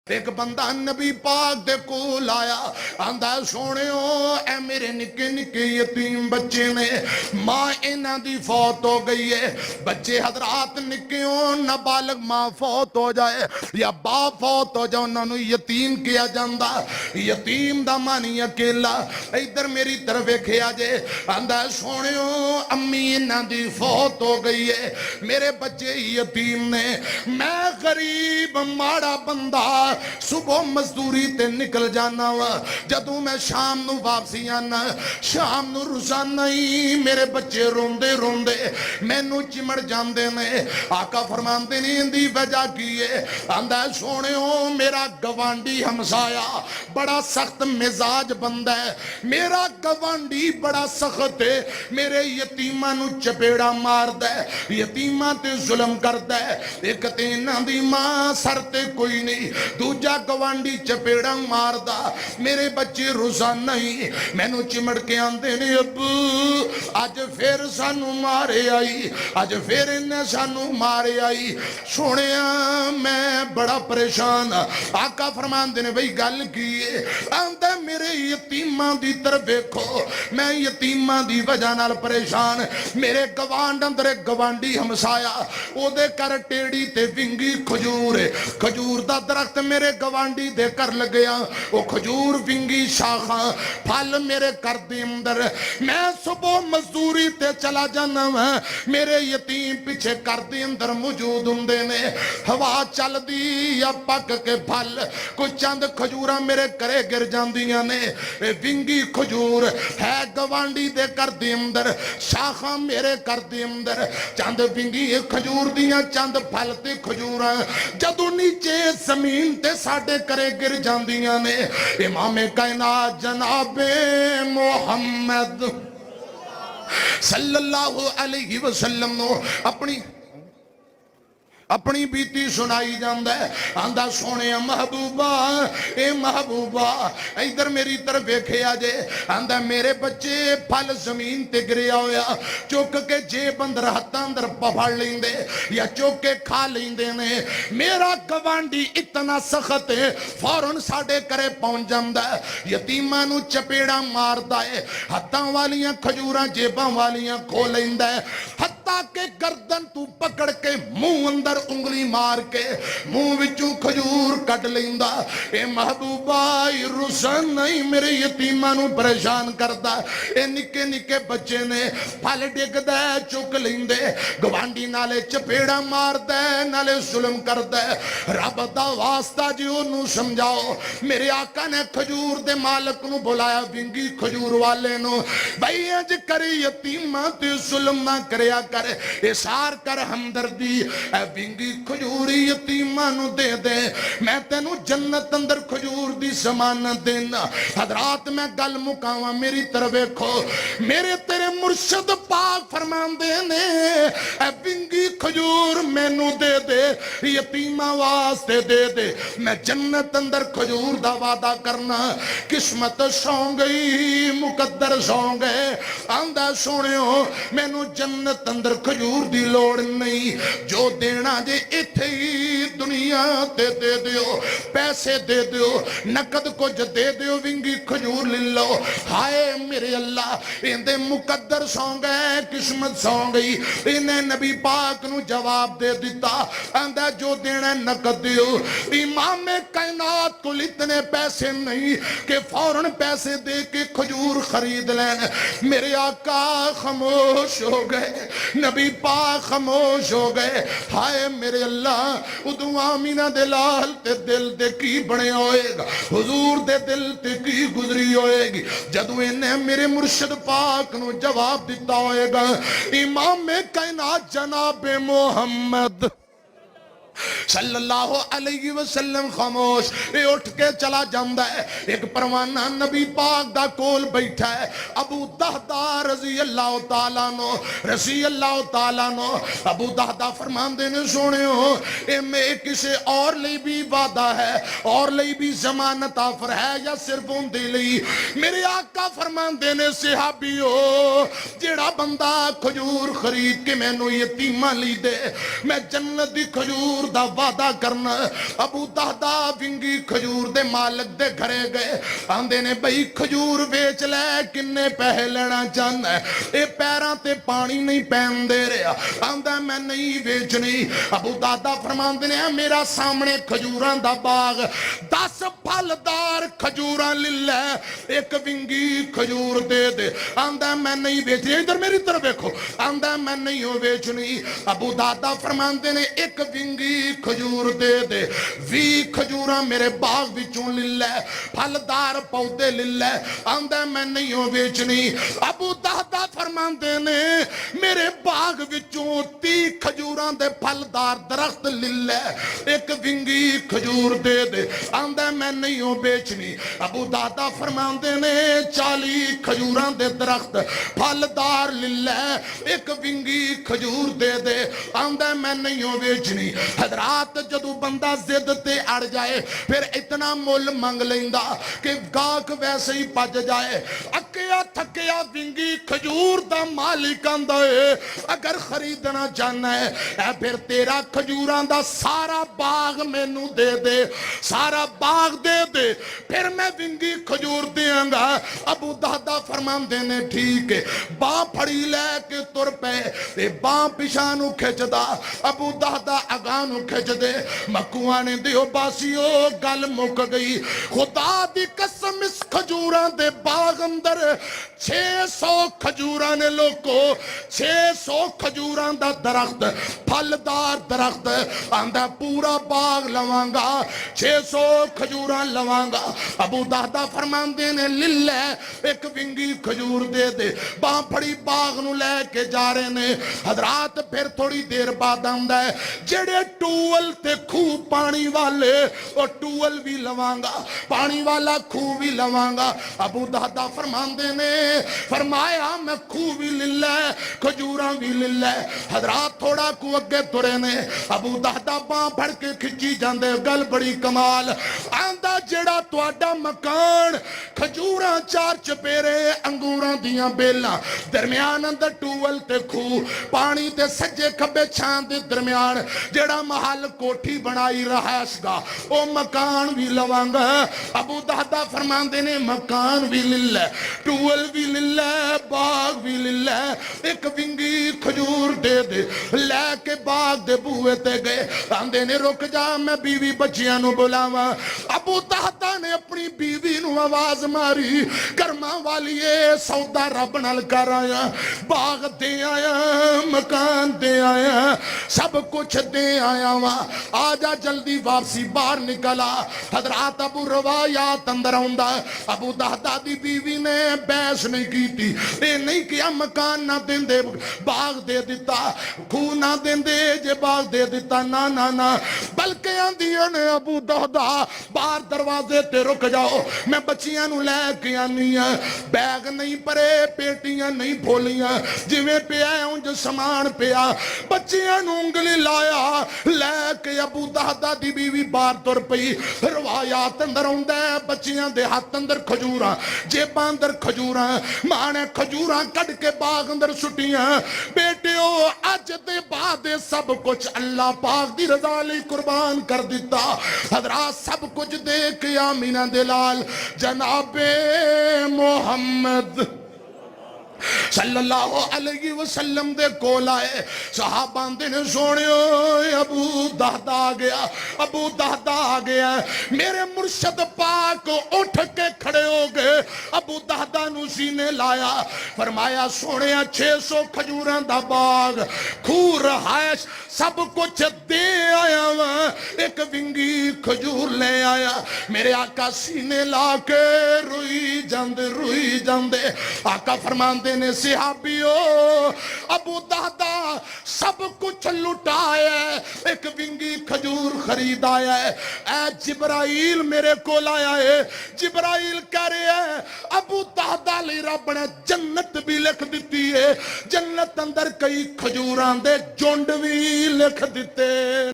एक बंदा नबी पाक दे कोल आया, आंदा सोहणियो ए मेरे निक्के निक्के यतीम बच्चे ने, मां इन्हां दी फौत हो गई है। बच्चे हजरात निक्के हो नाबालग, मां फौत हो जाए या बाप फौत हो जाए उन्होंने यतीम किया जाता। यतीम दा मानी अकेला। इधर मेरी तरफ वेखिया जे, आंदा सोहणियो अम्मी इन्हां दी फौत हो गई है, मेरे बच्चे यतीम ने, मैं गरीब माड़ा बंदा सुबह मजदूरी ते निकल जाना वा, जदों मैं शाम नू वापसी आना, शाम नू रोजाना ही मेरे बच्चे रोंदे रोंदे मैनू चिमड़ जाते ने। आका फरमाते ने इनदी वजह की है, आंदा सोहणियो मेरा गवांडी हमसाया बड़ा सख्त मिजाज बंदा है, मेरा गवांडी बड़ा सख्त है, मेरे यतीमां नू चपेड़ा मारदा है, यतीमां ते जुल्म करदा है। एक ते इन्हां दी मां सर ते कोई नहीं, दूजा गवांडी चपेड़ा मारदा, मेरे बच्चे रोजाना ही मैनू चिमड़ के आंदे ने, अब्बू अज फिर सानू मारे आई, अज फिर इन्हें सानू मारे आई। सुनिया मैं बड़ा परेशान। आका फरमांदे ने बई गल की है, आंदा मेरे यतीमां दी तरफ देखो, मैं यतीमां दी वजह नाल परेशान। मेरे गवांड अंदर एक गवांडी हमसाया, ओदे कर टेड़ी ते विंगी खजूर, खजूर दा दरख्त मेरे गवांडी दे कर लग्या, वो खजूर विंगी शाखा फल मेरे घर दे अंदर। मैं सुबह मजदूरी ते चला जाना वा, मेरे यतीम पीछे घर दे अंदर मौजूद हुंदे ने। हवा चलदी या पक के फल कोई चंद खजूरा मेरे घरे गिर जांदियां ने, विंगी खजूर है गवांडी दे घर दे अंदर, शाखा मेरे घर दे अंदर, चंद विंगी खजूर दियां चंद फल ते खजूरा जदों नीचे जमीन ते साडे घरे गिर जांदियां ने। इमामे कायनात जनाबे मोहम्मद सल्लल्लाहु अलैहि वसल्लम नो अपनी बीती सुनाई जाता है। आंदा सोने महबूबा ए महबूबा इधर मेरी तरफ वेखिया जे, आंदा मेरे बच्चे फल जमीन ते गिरिया होया चुक के जेब अंदर हत्थां अंदर पफड़ लेंदे या चुक के खा लेंदे ने। मेरा गवांडी इतना सख्त है, फौरन साडे घरे पहुंच जांदा है, यतीमां नू चपेड़ा मारदा है, हत्थां वालियां खजूरां जेबां वालियां खो लैंदा है, हत्ता के गर्दन तू पकड़ के मुंह अंदर उंगली मार के मुंह विचों खजूर कट लेंदा। ए महबूबा रुसन नहीं मेरे यतीमां नू परेशान करदा। ए निक्के निक्के बच्चे ने फल डिगदा चुक लेंदे, गवांडी नाले चपेड़ा मारदा नाले जुल्म करदा। रब दा वास्ता जी ओनू समझाओ। मेरे आका ने खजूर दे मालक नू बुलाया, विंगी खजूर वाले नू, भाई अज करे यतीमां ते जुल्म ना करया कर, इसार कर हमदर्दी, विंगी खजूरी यतीमां नू दे दे, मैं तेनू जन्नत अंदर खजूर दी जमानत देना। हजरात मैं गल मुकावा, मेरी तरफ देखो, मेरे तेरे मुर्शद पाक फरमांदे ने विंगी खजूर मैनू दे दे, यतीमां वास्ते दे दे, मैं जन्नत अंदर खजूर दा वादा करना। किस्मत सौ गई मुकद्दर सौ गए, आंदा सुनियो मैनू जन्नत अंदर खजूर दी लोड़ नहीं, जो देना जे इत्थे ही दुनिया ते दे दियो, पैसे दे दियो, नकद कुछ दे दियो, विंगी खजूर ले लो। हाय मेरे अल्लाह इंदे मुकद्दर सौ गए, किस्मत सौ गई। इन्हें नबी पाक नू जवाब दे दिता, आंदा जो देना नकद दियो। इमाम कायनात को इतने पैसे नहीं कि फौरन पैसे दे के खजूर खरीद लें। मेरे आका खामोश हो गए, नबी पाक खामोश हो गए। हाय मेरे अल्लाह उदू आमीना दे लाल ते दिल ते की बने होएगा, हुजूर दे दिल ते की गुजरी होएगी जदों इन्हें मेरे मुर्शद पाक नू जवाब दिता होएगा। इमाम कायनात जनाबे मोहम्मद सल्लल्लाहु अलैहि वसल्लम खामोश उठ के चला जाता है। एक परवाना नबी पाक दा कोल बैठा है, अबू दहदा रजी अल्लाह तआला नो, रजी अल्लाह तआला नो। अबू दहदा फरमांदे ने सुनियो ए में किसी और लिए भी वादा है, और लिए भी जमानत ऑफर है या सिर्फ उनदे लिए? मेरे आका फरमांदे ने सहाबियो जेड़ा बंदा खजूर खरीद के मैनू यतीमां लई दे, मैं जन्नत दी खजूर खजूर दा वादा करना। अबू दादा विंगी खजूर दे मालिक दे घरे गए, आंदे ने बई खजूर वेच लै, किन्ने पैसे लेना चाहना है? ये पैरां ते पानी नहीं पैन दे रहा, आंदा मैं नहीं बेचनी। अबू दादा फरमांदे ने मेरा सामने खजूरां दा बाग, 10 फलदार खजूरां ले लै, एक विंगी खजूर दे दे। आंदा मैं नहीं बेचनी, इधर मेरी तरफ देखो, आंदा मैं नहीं हो बेचनी। अबू दादा फरमांदे ने एक विंगी खजूर दे दे, 20 खजूरां मेरे बाग विचों ले लै, फलदार पौधे ले लै। आंदा मैं नहीं हो बेचनी। अबू दादा फरमांदे ने मेरे बाग विचों 30 खजूरां दे फलदार दरख्त ले लै, एक विंगी खजूर दे दे। आंदा मैं नहीं हो बेचनी। अबू दादा फरमांदे ने 40 खजूरां दे दरख्त फलदार ले लै, एक विंगी खजूर दे दे। आंदा मैं नहीं हो बेचनी। हजरात जदों बंदा जिद ते अड़ जाए फिर इतना मुल मंग लेंदा कि गाहक वैसे ही भज जाए। अक्या थकिया विंगी खजूर दा मालिक आंदा है अगर खरीदना चाहना है फिर तेरा खजूरां दा सारा बाग मैनू दे दे, सारा बाग दे दे, फिर मैं विंगी खजूर देंगा। अबू दादा फरमांदे ने ठीक है। बाह फड़ी लैके तुर पे, बाह पिछा नू खिंचदा, अबू दादा अगां नू खिंच दे। मक्कुआ ने दियो बासियो गल मुक गई, खुदा दी कसम इस खजूरां दे बाग अंदर 600 खजूरां ने लोको, 600 खजूरां दा दरख्त, फलदार दरख्त। आंदा पूरा बाग लवांगा, 600 खजूरां लवांगा। अबू दादा फरमांदे ने लिल्ले एक विंगी खजूर दे दे। बाह फड़ी बाग नू लैके जा रहे ने। हजरात फिर थोड़ी देर बाद आंदा है जेड़े टूअल ते खूह पानी वाले, और टूअल भी लवांगा, पानी वाला खूह भी लवांगा। अबू दादा फरमांदे ने फरमाया मैं खूह भी ले लै, खजूरां भी ले लै। हजरात थोड़ा कु अगे तुरे ने। अबू दादा बाह फड़ के खिंची जांदे, गल बड़ी कमाल। आंदा जेड़ा तुहाडा मकान खजूरां 4 चपेरे अंगूरां दियां बेलां, दरम्यान अंदर टूअल ते खूह, पानी ते सज्जे खब्बे छां दे दरम्यान जेड़ा महल कोठी बनाई रहायश गा, ओ मकान भी लवांगा। अबू दादा फरमांदे ने मकान भी ले लै, टूअल भी ले लै, बाग भी ले लै, एक विंगी खजूर दे दे। लैके बाग दे बूहे ते गए। आंदे ने रुक जा मैं बीवी बच्चियां नू बुलावां। अबू दादा ने अपनी बीवी नू आवाज मारी, कर्मा वालिए सौदा रब नाल कर आया, बाग दे आया, मकान दे आया, सब कुछ दे आया वा, आजा जल्दी वापसी बाहर निकला। हजरात अबू रवायात अंदर आउंदा। अबू दादा दी बीवी ने बहस नहीं की थी, ये नहीं किया मकान ना देंदे बाग दे दिता, खूह ना देंदे जे बाग दे दिता, ना ना ना, बल्कि आंदियां ने अबू दादा बाहर दरवाजे ते रुक जाओ, मैं बच्चियां नू लैके आनी आ। बैग नहीं भरे, पेटियां नहीं फोलियां, जिवें पिया उंज समान पिया। बच्चियां नू उंगली लाया, लैके अबू दादा दी बीवी बाहर तुर पई। रवायात अंदर आउंदा है बच्चियां दे हाथ अंदर खजूरां, जेबां अंदर खजूरां, मां ने खजूरां कढ के बाग अंदर सुटियां। बेटियो अज दे बाद सब कुछ अल्लाह पाक दी रजा लई कुर्बान कर दिता। हजरात सब कुछ देख के आमीना दे लाल जनाबे मोहम्मद सल्लल्लाहु अलैहि वसल्लम दे कोल आए। सहाबा ने सोनियो अबू दादा आ गया, अबू दादा आ गया। मेरे मुर्शद पाक उठ के खड़े हो गए, अबू दादा नू सीने लाया, फरमाया सोने 600 खजूरां दा बाग, खूह रहायश सब कुछ दे आया वा, एक विंगी खजूर ले आया। मेरे आका सीने ला के रोई जांदे। आका फरमांदे ने सिहाबियो अबू दादा सब कुछ लुटाया, एक विंगी खजूर खरीद आया है। ऐ जिब्राइल मेरे कोल आया है, जिब्राइल कह रहा है अबू दादा ले रब ने जन्नत भी लिख दी है, जन्नत अंदर कई खजूरां दे झुंड भी लिख दिते।